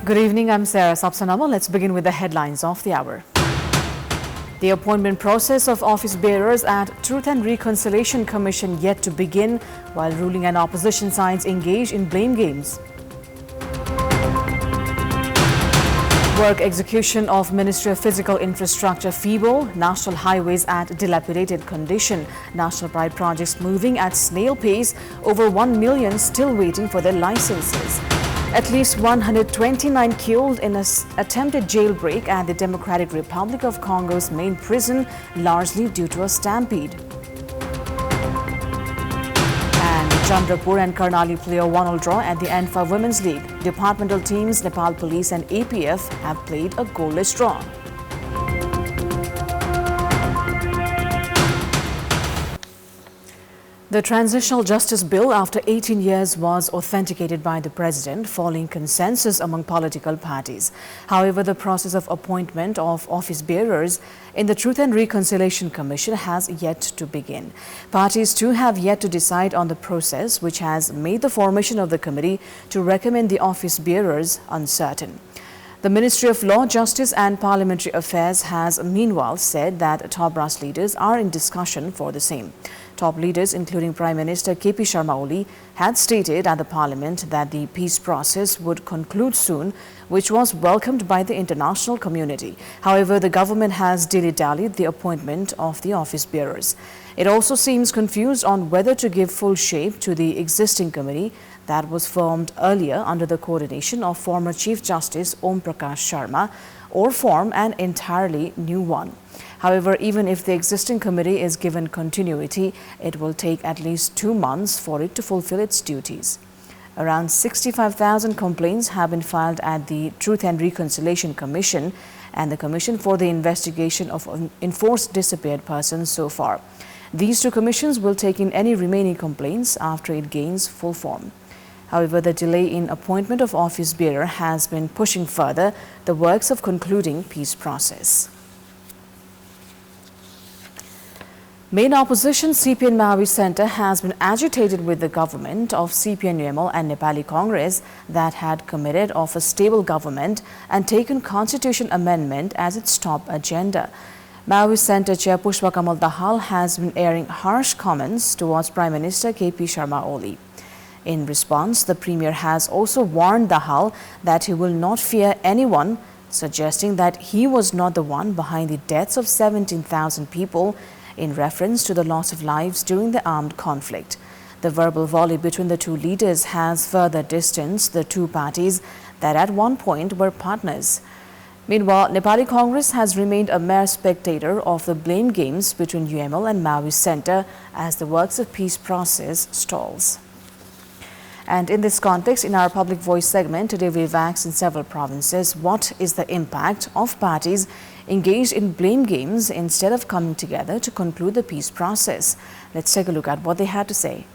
Good evening, I'm Sarah Sapsanama. Let's begin with the headlines of the hour. The appointment process of office bearers at Truth and Reconciliation Commission yet to begin, while ruling and opposition sides engage in blame games. Work execution of Ministry of Physical Infrastructure feeble, national highways at dilapidated condition, national pride projects moving at snail pace, over 1 million still waiting for their licenses. At least 129 killed in an attempted jailbreak at the Democratic Republic of Congo's main prison, largely due to a stampede. And Chandrapur and Karnali play a 1-1 draw at the ENFA Women's League. Departmental teams Nepal Police and APF have played a goalless draw. The Transitional Justice Bill after 18 years was authenticated by the President following consensus among political parties. However, the process of appointment of office bearers in the Truth and Reconciliation Commission has yet to begin. Parties too have yet to decide on the process, which has made the formation of the committee to recommend the office bearers uncertain. The Ministry of Law, Justice and Parliamentary Affairs has meanwhile said that top brass leaders are in discussion for the same. Top leaders, including Prime Minister KP Sharma Oli, had stated at the Parliament that the peace process would conclude soon, which was welcomed by the international community. However, the government has dilly-dallied the appointment of the office bearers. It also seems confused on whether to give full shape to the existing committee that was formed earlier under the coordination of former Chief Justice Om Prakash Sharma or form an entirely new one. However, even if the existing committee is given continuity, it will take at least 2 months for it to fulfill its duties. Around 65,000 complaints have been filed at the Truth and Reconciliation Commission and the Commission for the Investigation of Enforced Disappeared Persons so far. These two commissions will take in any remaining complaints after it gains full form. However, the delay in appointment of office bearer has been pushing further the works of concluding peace process. Main opposition CPN Mahavi Centre has been agitated with the government of CPN UML and Nepali Congress that had committed of a stable government and taken constitution amendment as its top agenda. Mahavi Centre Chair Pushpa Kamal Dahal has been airing harsh comments towards Prime Minister KP Sharma Oli. In response, the Premier has also warned Dahal that he will not fear anyone, suggesting that he was not the one behind the deaths of 17,000 people in reference to the loss of lives during the armed conflict. The verbal volley between the two leaders has further distanced the two parties that at one point were partners. Meanwhile, Nepali Congress has remained a mere spectator of the blame games between UML and Maoist Centre as the works of peace process stalls. And in this context, in our Public Voice segment, today we've asked in several provinces, what is the impact of parties engaged in blame games instead of coming together to conclude the peace process? Let's take a look at what they had to say.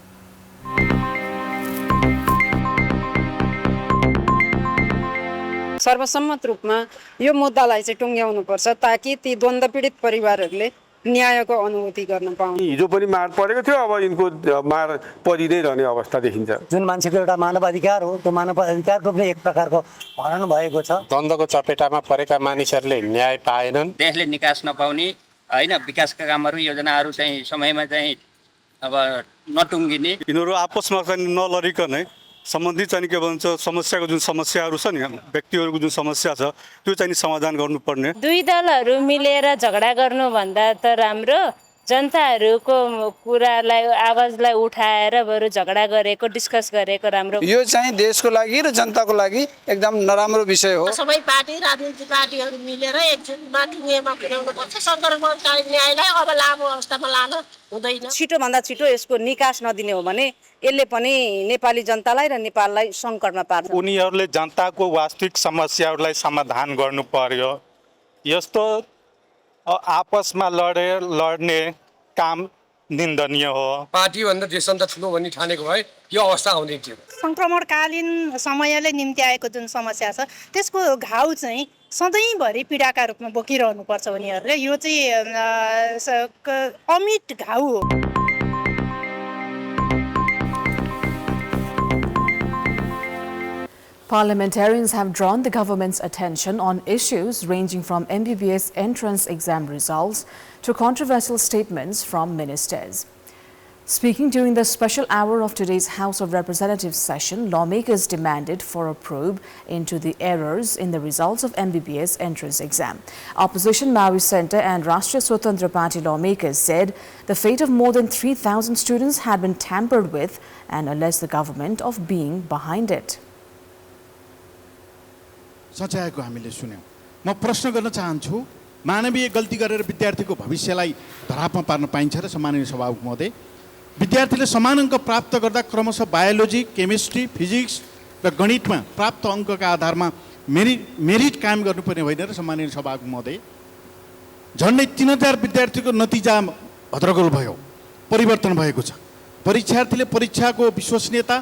सर्वसम्मत रूपमा यो मुद्दालाई चाहिँ टुङ्ग्याउनु पर्छ ताकि ती द्वन्द्व पीडित परिवारहरूले न्यायको अनुभूति गर्न पाउन्। हिजो पनि मार परेको थियो, अब यिनको मार परिदै रहने अवस्था देखिन्छ। जुन मान्छेको एउटा मानव अधिकार हो, त्यो मानव अधिकारको पनि एक प्रकारको हनन भएको छ। द्वन्द्वको चपेटामा परेका मानिसहरूले न्याय पाएनन्। देशले निकास नपाउने हैन विकासका कामहरू योजनाहरू चाहिँ समयमा चाहिँ अब नटुङ्गिने, यिनीहरू आपसमा चाहिँ नलरिकन सम्बन्धित चाहिँ के भन्छ समस्याको जुन समस्याहरू छ नि, व्यक्तिहरूको जुन समस्या छ त्यो चाहिँ समाधान गर्नुपर्ने। दुई दलहरू मिलेर झगडा गर्नुभन्दा त राम्रो जनताहरूको कुरालाई आवाजलाई उठाएर बरु झगडा गरेको डिस्कस गरेको राम्रो। यो चाहिँ देशको लागि र जनताको लागि एकदम नराम्रो विषय हो। सबै पार्टी राजनीतिक पार्टीहरू मिलेर एकजुटमा टुङ्गेमा पुर्याउनु पर्छ। सङ्कटकालीन न्यायलाई अब लामो अवस्थामा लान हुँदैन। छिटो भन्दा छिटो यसको निकास नदिने हो भने यसले पनि नेपाली जनतालाई र नेपाललाई सङ्कटमा पार्छ। उनीहरूले जनताको वास्तविक समस्याहरूलाई समाधान गर्नु पर्यो। यस्तो आपसमा लड्ने काम निन्दनीय हो। पार्टी भन्दा देशभन्दा ठुलो भन्ने ठानेको भए यो अवस्था आउँदैन थियो। सङ्क्रमणकालीन समयले निम्ति आएको जुन समस्या छ त्यसको घाउ चाहिँ सधैँभरि पीडाका रूपमा बोकिरहनुपर्छ उनीहरूले। यो चाहिँ अमिट घाउ हो। Parliamentarians have drawn the government's attention on issues ranging from MBBS entrance exam results to controversial statements from ministers. Speaking during the special hour of today's House of Representatives session, lawmakers demanded for a probe into the errors in the results of MBBS entrance exam. Opposition Maui Centre and Rashtriya Swatantra Party lawmakers said the fate of more than 3,000 students had been tampered with and alleged the government of being behind it. सच्याएको हामीले सुन्यौं। म प्रश्न गर्न चाहन्छु, मानवीय गल्ती गरेर विद्यार्थीको भविष्यलाई धरापमा पार्न पाइन्छ र सम्माननीय सभामुख महोदय, विद्यार्थीले समान अङ्क प्राप्त गर्दा क्रमशः बायोलोजी, केमिस्ट्री, फिजिक्स र गणितमा प्राप्त अङ्कका आधारमा मेरिट कायम गर्नुपर्ने होइन र सम्माननीय सभामुख महोदय, झन्डै 3000 विद्यार्थीको नतिजा भद्रगोल भयो, परिवर्तन भएको छ। परीक्षार्थीले परीक्षाको विश्वसनीयता,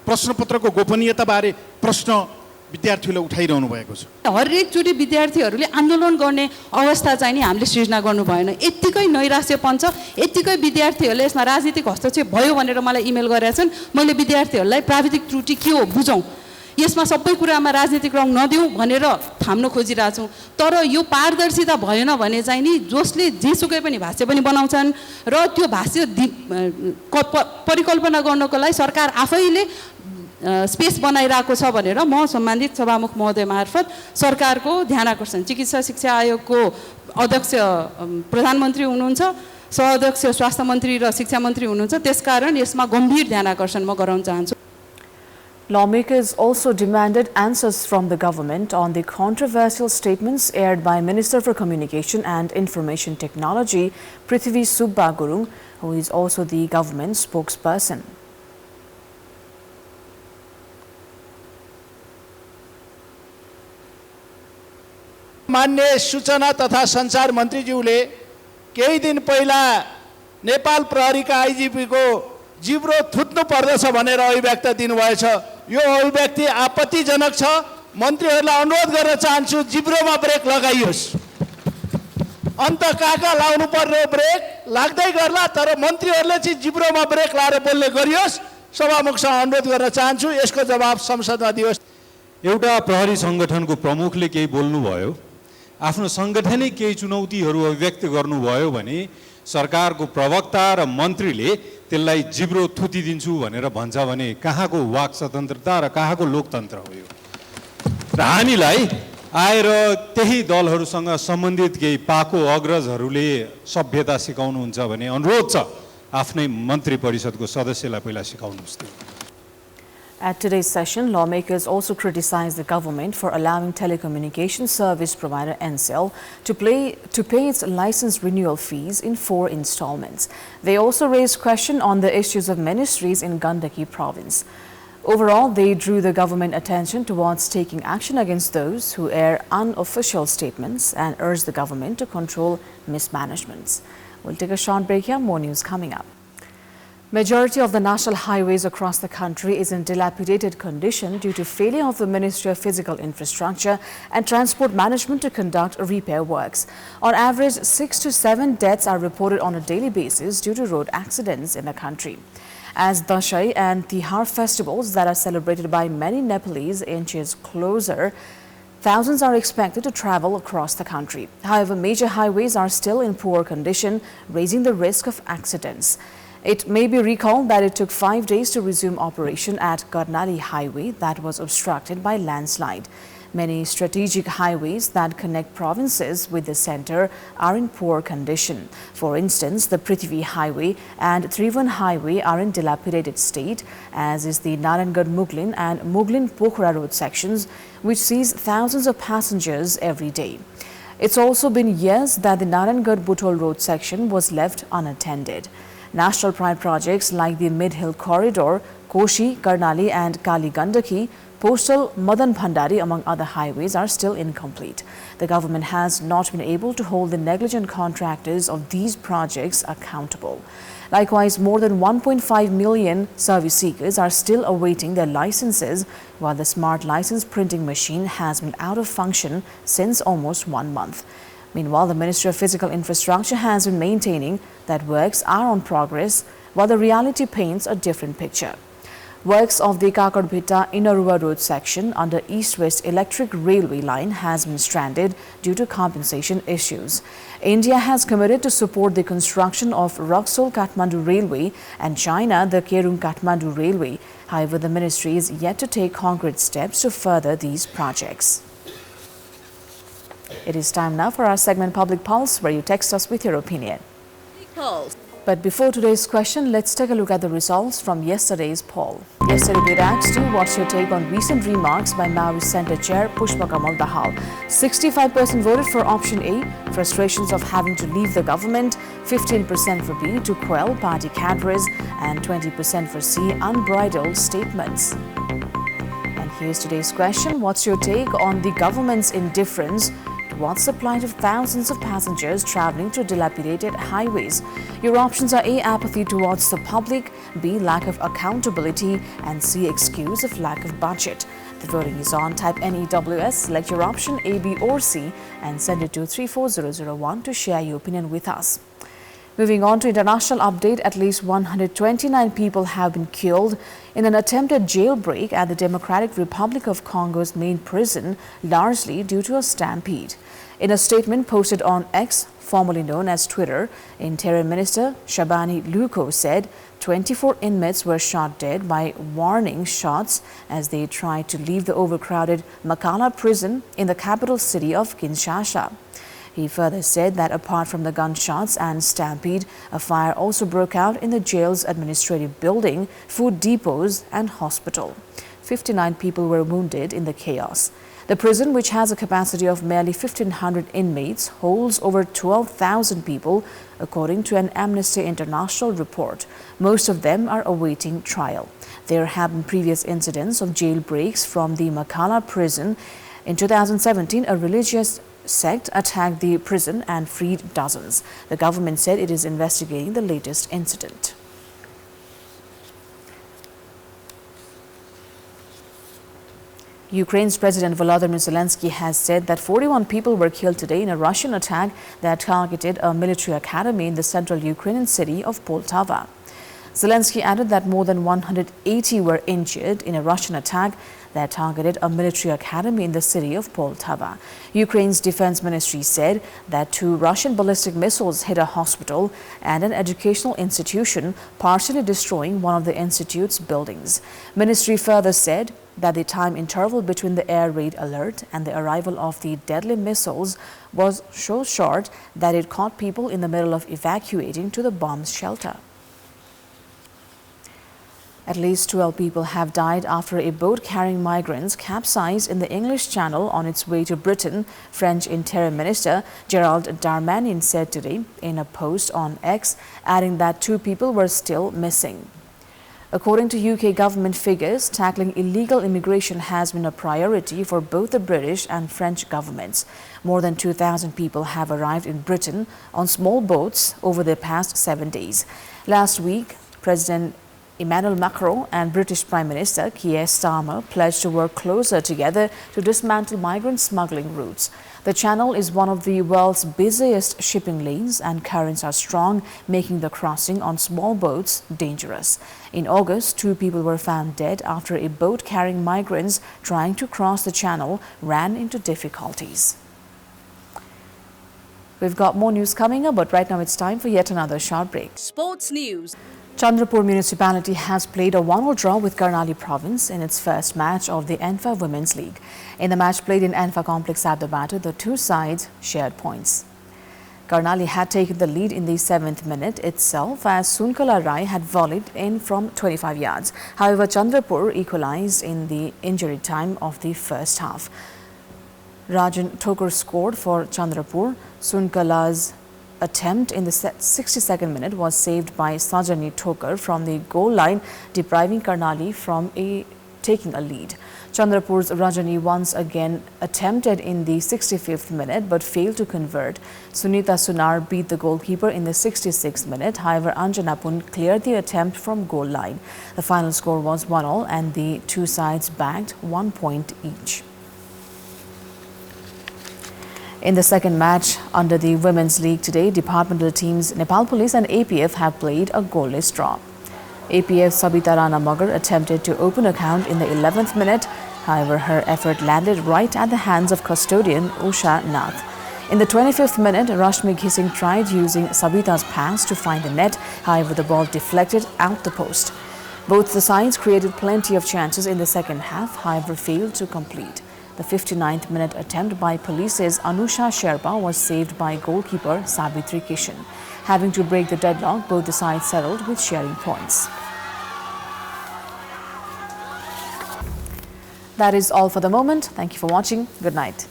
प्रश्नपत्रको गोपनीयता बारे प्रश्न विद्यार्थीले उठाइरहनु भएको छ। हरेकचोटि विद्यार्थीहरूले आन्दोलन गर्ने अवस्था चाहिँ नि हामीले सृजना गर्नु भएन। यतिकै नैराश्यपन छ, यतिकै विद्यार्थीहरूले यसमा राजनीतिक हस्तक्षेप भयो भनेर मलाई इमेल गरेका छन्। मैले विद्यार्थीहरूलाई प्राविधिक त्रुटि के हो बुझौँ, यसमा सबै कुरामा राजनीतिक रङ नदिउँ भनेर थाम्न खोजिरहेको छौँ। तर यो पारदर्शिता भएन भने चाहिँ नि जसले जेसुकै पनि भाष्य पनि बनाउँछन् र त्यो भाष्य परिकल्पना गर्नको लागि सरकार आफैले स्पेस बनाइरहेको छ भनेर म सम्बन्धित सभामुख महोदय मार्फत सरकारको ध्यान आकर्षण, चिकित्सा शिक्षा आयोगको अध्यक्ष प्रधानमन्त्री हुनुहुन्छ, सहअध्यक्ष स्वास्थ्य मन्त्री र शिक्षा मन्त्री हुनुहुन्छ, त्यसकारण यसमा गम्भीर ध्यान आकर्षण म गराउन चाहन्छु। Lawmakers also demanded answers from the government on the controversial statements aired by Minister for Communication and Information Technology, Prithvi Subba Gurung, who is also the government spokesperson. मान्य सूचना तथा संचार मन्त्रीज्यूले केही दिन पहिला नेपाल प्रहरीका आइजिपीको जिब्रो थुत्नु पर्दछ भनेर अभिव्यक्ति दिनुभएछ। यो अभिव्यक्ति आपत्तिजनक छ। मन्त्रीहरूलाई अनुरोध गर्न चाहन्छु, जिब्रोमा ब्रेक लगाइयोस्। अन्त कहाँ लाउनु पर्ने ब्रेक लाग्दै गर्ला, तर मन्त्रीहरूले चाहिँ जिब्रोमा ब्रेक लाएर बोल्ने गरियोस्। सभामुखसँग अनुरोध गर्न चाहन्छु, यसको जवाब संसदमा दियोस्। एउटा प्रहरी संगठनको प्रमुखले केही बोल्नुभयो, आफ्नो संगठनिक केही चुनौतीहरू अभिव्यक्त गर्नुभयो भने सरकारको प्रवक्ता र मन्त्रीले त्यसलाई जिब्रो थुतिदिन्छु भनेर भन्छ भने कहाँको वाक स्वतन्त्रता र कहाँको लोकतन्त्र हो यो? र हामीलाई आएर त्यही दलहरूसँग सम्बन्धित केही पाको अग्रजहरूले सभ्यता सिकाउनुहुन्छ भने अनुरोध छ, आफ्नै मन्त्री परिषदको सदस्यलाई पहिला सिकाउनुहोस्। At today's session, lawmakers also criticized the government for allowing telecommunication service provider Ncell to pay its license renewal fees in 4 installments. They also raised question on the issues of ministries in Gandaki province. Overall, they drew the government attention towards taking action against those who air unofficial statements and urged the government to control mismanagements. We'll take a short break here. More news coming up. Majority of the national highways across the country is in dilapidated condition due to failure of the Ministry of Physical Infrastructure and Transport Management to conduct repair works. On average, 6 to 7 deaths are reported on a daily basis due to road accidents in the country. As Dashai and Tihar festivals that are celebrated by many Nepalese inches closer, thousands are expected to travel across the country. However, major highways are still in poor condition, raising the risk of accidents. It may be recalled that it took 5 days to resume operation at Karnali Highway that was obstructed by landslide. Many strategic highways that connect provinces with the center are in poor condition. For instance, the Prithvi Highway and Tribhuvan Highway are in dilapidated state, as is the Narayangad-Muglin and Muglin-Pokhara road sections, which sees thousands of passengers every day. It's also been years that the Narayangad-Butol road section was left unattended. National pride projects like the Mid-Hill Corridor, Koshi, Karnali and Kali Gandaki, Postal, Madan Bhandari among other highways are still incomplete. The government has not been able to hold the negligent contractors of these projects accountable. Likewise, more than 1.5 million service seekers are still awaiting their licenses, while the smart license printing machine has been out of function since almost 1 month. Meanwhile, the Ministry of Physical Infrastructure has been maintaining that works are on progress, while the reality paints a different picture. Works of the Kakarpeta-Inarua road section under East-West Electric Railway line has been stranded due to compensation issues. India has committed to support the construction of Raxol-Kathmandu Railway and China the Kerung-Kathmandu Railway. However, the ministry is yet to take concrete steps to further these projects. It is time now for our segment Public Pulse, where you text us with your opinion. But before today's question, let's take a look at the results from yesterday's poll. Yesterday we asked you what's your take on recent remarks by Maoist Centre Chair Pushpa Kamal Dahal. 65% voted for option A, frustrations of having to leave the government, 15% for B, to quell party cadres, and 20% for C, unbridled statements. And here's today's question. What's your take on the government's indifference towards the plight of thousands of passengers travelling through dilapidated highways? Your options are A, apathy towards the public, B, lack of accountability, and C, excuse of lack of budget. The voting is on. Type NEWS, select your option A, B or C and send it to 34001 to share your opinion with us. Moving on to international update, at least 129 people have been killed in an attempted jailbreak at the Democratic Republic of Congo's main prison, largely due to a stampede. In a statement posted on X, formerly known as Twitter, Interior Minister Shabani Luko said 24 inmates were shot dead by warning shots as they tried to leave the overcrowded Makala prison in the capital city of Kinshasa. He further said that apart from the gunshots and stampede, a fire also broke out in the jail's administrative building, food depots and hospital. 59 people were wounded in the chaos. The prison, which has a capacity of merely 1,500 inmates, holds over 12,000 people, according to an Amnesty International report. Most of them are awaiting trial. There have been previous incidents of jailbreaks from the Makala prison. In 2017, a religious sect attacked the prison and freed dozens. The government said it is investigating the latest incident. Ukraine's President Volodymyr Zelensky has said that 41 people were killed today in a Russian attack that targeted a military academy in the central Ukrainian city of Poltava. Zelensky added that more than 180 were injured in a Russian attack that targeted a military academy in the city of Poltava. Ukraine's defense ministry said that 2 Russian ballistic missiles hit a hospital and an educational institution, partially destroying one of the institute's buildings. Ministry further said that the time interval between the air raid alert and the arrival of the deadly missiles was so short that it caught people in the middle of evacuating to the bomb shelter. At least 12 people have died after a boat carrying migrants capsized in the English Channel on its way to Britain, French Interior Minister Gerald Darmanin said today in a post on X, adding that 2 people were still missing. According to UK government figures, tackling illegal immigration has been a priority for both the British and French governments. More than 2,000 people have arrived in Britain on small boats over the past 7 days. Last week, President Emmanuel Macron and British Prime Minister Keir Starmer pledged to work closer together to dismantle migrant smuggling routes. The Channel is one of the world's busiest shipping lanes and currents are strong, making the crossing on small boats dangerous. In August, 2 people were found dead after a boat carrying migrants trying to cross the Channel ran into difficulties. We've got more news coming up, but right now it's time for yet another short break. Sports news. Chandrapur municipality has played a 1-1 draw with Karnali province in its first match of the ENFA Women's League. In the match played in ENFA complex at the Batu, the 2 sides shared points. Karnali had taken the lead in the 7th minute itself as Sunkala Rai had volleyed in from 25 yards. However, Chandrapur equalized in the injury time of the first half. Rajan Tokar scored for Chandrapur. Sunkala's attempt in the 62nd minute was saved by Sajani Tokar from the goal line, depriving Karnali from taking a lead. Chandrapur's Rajani once again attempted in the 65th minute but failed to convert. Sunita Sunar beat the goalkeeper in the 66th minute. However, Anjanapun cleared the attempt from goal line. The final score was 1-1 and the 2 sides bagged 1 point each. In the second match under the Women's League today, departmental teams Nepal Police and APF have played a goalless draw. APF Sabita Rana Magar attempted to open account in the 11th minute. However, her effort landed right at the hands of custodian Usha Nath. In the 25th minute, Rashmi Ghising tried using Sabita's pass to find the net. However, the ball deflected out the post. Both the sides created plenty of chances in the second half, however failed to complete. The 59th minute attempt by Police's Anusha Sherpa was saved by goalkeeper Sabitri Kishan. Having to break the deadlock, both the sides settled with sharing points. That is all for the moment. Thank you for watching. Good night.